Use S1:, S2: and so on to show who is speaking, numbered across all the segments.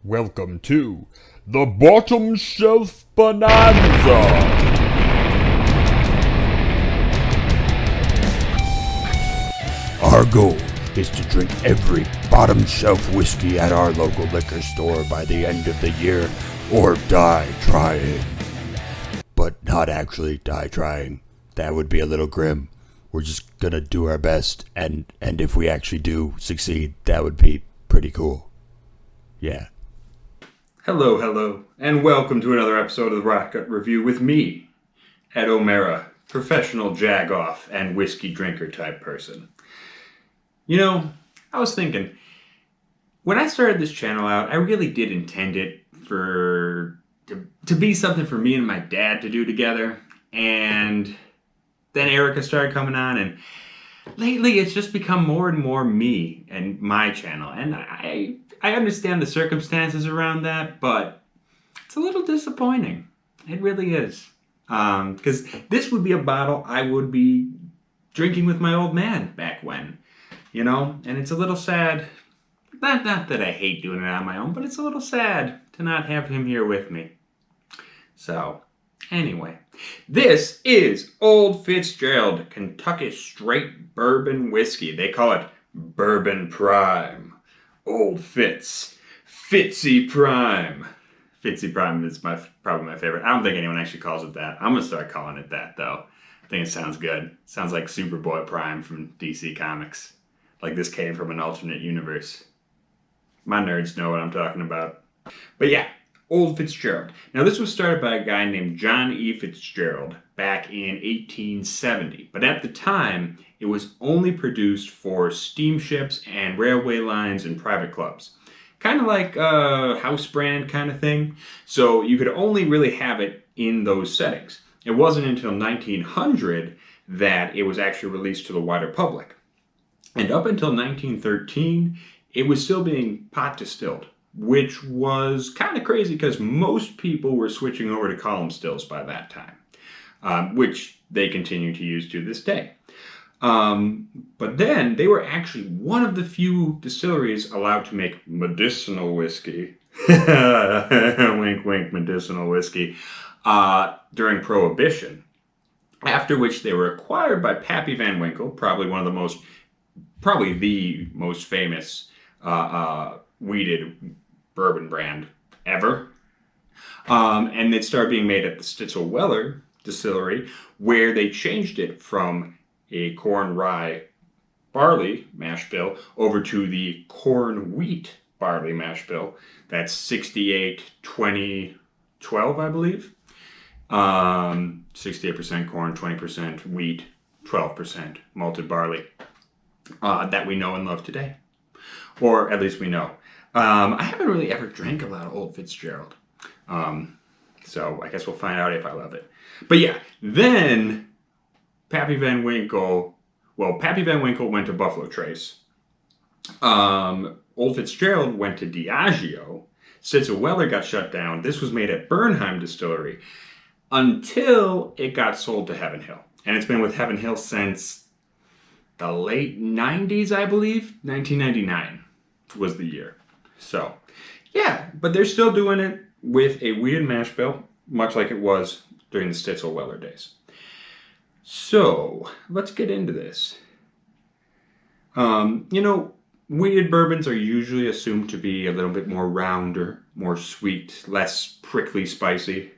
S1: Welcome to the Bottom Shelf Bonanza. Our goal is to drink every bottom shelf whiskey at our local liquor store by the end of the year or die trying. But not actually die trying. That would be a little grim. We're just gonna do our best, and if we actually do succeed, that would be pretty cool. Yeah.
S2: Hello, and welcome to another episode of the Rocket Review with me, Ed O'Mara, professional jagoff and whiskey drinker type person. You know, I was thinking, when I started this channel out, I really did intend it to be something for me and my dad to do together, and then Erica started coming on, and lately it's just become more and more me and my channel, and I understand the circumstances around that, but it's a little disappointing. It really is. Because this would be a bottle I would be drinking with my old man back when, you know? And it's a little sad. Not that I hate doing it on my own, but it's a little sad to not have him here with me. So, anyway. This is Old Fitzgerald Kentucky Straight Bourbon Whiskey. They call it Bourbon Prime. Old Fitzy Prime. Fitzy Prime is probably my favorite. I don't think anyone actually calls it that. I'm going to start calling it that, though. I think it sounds good. Sounds like Superboy Prime from DC Comics. Like this came from an alternate universe. My nerds know what I'm talking about. But yeah, Old Fitzgerald. Now this was started by a guy named John E. Fitzgerald back in 1870. But at the time, it was only produced for steamships and railway lines and private clubs. Kind of like a house brand kind of thing. So you could only really have it in those settings. It wasn't until 1900 that it was actually released to the wider public. And up until 1913, it was still being pot distilled, which was kind of crazy because most people were switching over to column stills by that time, which they continue to use to this day. But then they were actually one of the few distilleries allowed to make medicinal whiskey. Wink, wink, medicinal whiskey. During Prohibition. After which they were acquired by Pappy Van Winkle, probably the most famous wheated bourbon brand ever. And it started being made at the Stitzel-Weller distillery, where they changed it from a corn rye barley mash bill over to the corn wheat barley mash bill. That's 68, 20, 12, I believe. 68% corn, 20% wheat, 12% malted barley. That we know and love today. Or at least we know. I haven't really ever drank a lot of Old Fitzgerald. So I guess we'll find out if I love it. But yeah, then Pappy Van Winkle went to Buffalo Trace. Old Fitzgerald went to Diageo. Stitzel-Weller got shut down. This was made at Bernheim Distillery until it got sold to Heaven Hill. And it's been with Heaven Hill since the late 90s, I believe. 1999 was the year. So, yeah, but they're still doing it with a wheated mash bill, much like it was during the Stitzel-Weller days. So, let's get into this. Wheated bourbons are usually assumed to be a little bit more rounder, more sweet, less prickly spicy.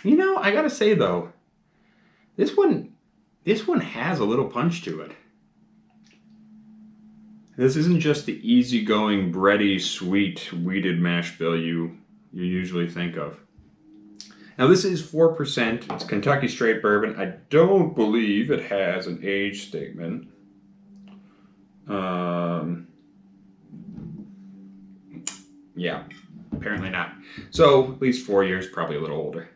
S2: You know, I gotta say though, this one has a little punch to it. This isn't just the easygoing, bready, sweet, wheated mash bill you usually think of. Now this is 4%. It's Kentucky Straight Bourbon. I don't believe it has an age statement. Yeah, apparently not. So at least 4 years, probably a little older.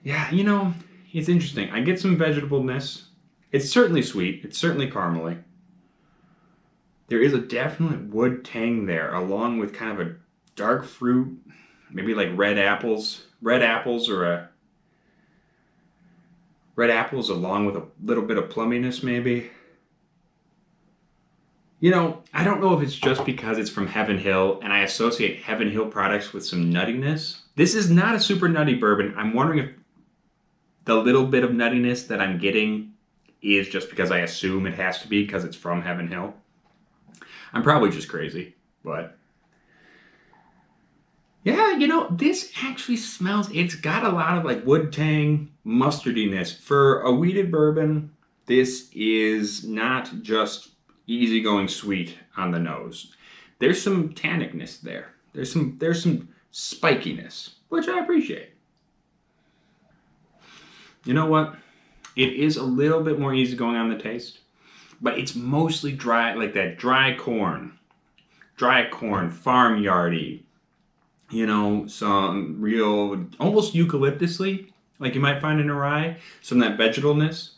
S2: Yeah, you know, it's interesting. I get some vegetableness. It's certainly sweet. It's certainly caramely. There is a definite wood tang there, along with kind of a dark fruit, maybe like red apples along with a little bit of plumminess maybe. I don't know if it's just because it's from Heaven Hill and I associate Heaven Hill products with some nuttiness. This is not a super nutty bourbon. I'm wondering if the little bit of nuttiness that I'm getting is just because I assume it has to be because it's from Heaven Hill. I'm probably just crazy, but yeah, this actually smells, it's got a lot of like wood tang, mustardiness. For a wheated bourbon, this is not just easygoing sweet on the nose. There's some tannicness there. There's some spikiness, which I appreciate. You know what? It is a little bit more easygoing on the taste, but it's mostly dry, like that dry corn, farmyardy. Some real, almost eucalyptusly, like you might find in a rye, some of that vegetalness.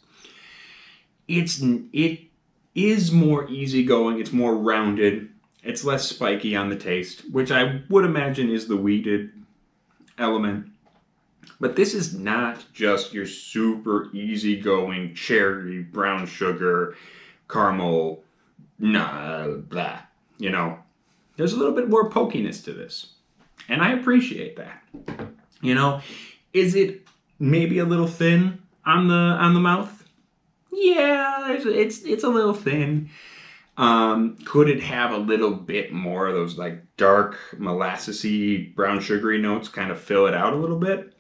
S2: It is more easygoing, it's more rounded, it's less spiky on the taste, which I would imagine is the wheated element. But this is not just your super easygoing cherry, brown sugar, caramel, blah. There's a little bit more pokiness to this. And I appreciate that. Is it maybe a little thin on the mouth? Yeah, it's a little thin. Could it have a little bit more of those like dark molassesy, brown sugary notes kind of fill it out a little bit?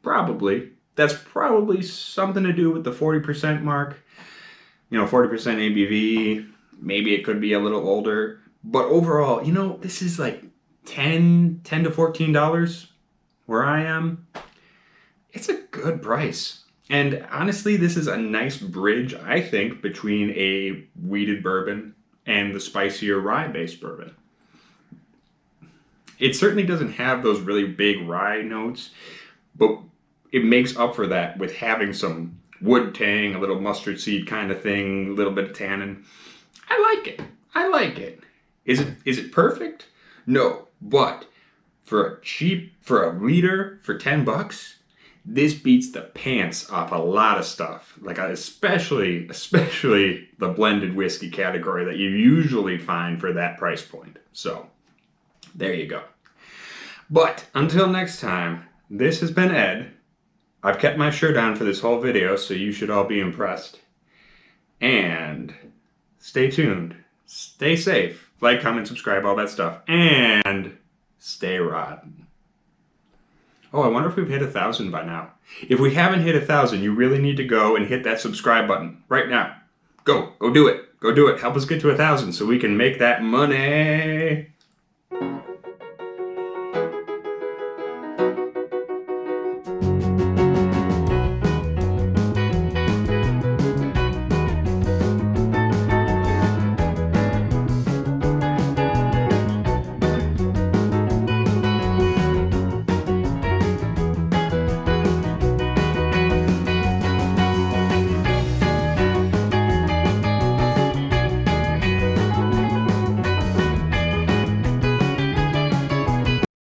S2: Probably. That's probably something to do with the 40% mark. 40% ABV. Maybe it could be a little older. But overall, this is like $10 to $14 where I am. It's a good price. And honestly, this is a nice bridge, I think, between a wheated bourbon and the spicier rye-based bourbon. It certainly doesn't have those really big rye notes, but it makes up for that with having some wood tang, a little mustard seed kind of thing, a little bit of tannin. I like it. Is it perfect? No, but for a liter for $10, this beats the pants off a lot of stuff. Like especially the blended whiskey category that you usually find for that price point. So there you go. But until next time, this has been Ed. I've kept my shirt on for this whole video, so you should all be impressed. And stay tuned. Stay safe. Like, comment, subscribe, all that stuff. And stay rotten. Oh, I wonder if we've hit 1,000 by now. If we haven't hit 1,000, you really need to go and hit that subscribe button right now. Go do it. Help us get to 1,000 so we can make that money.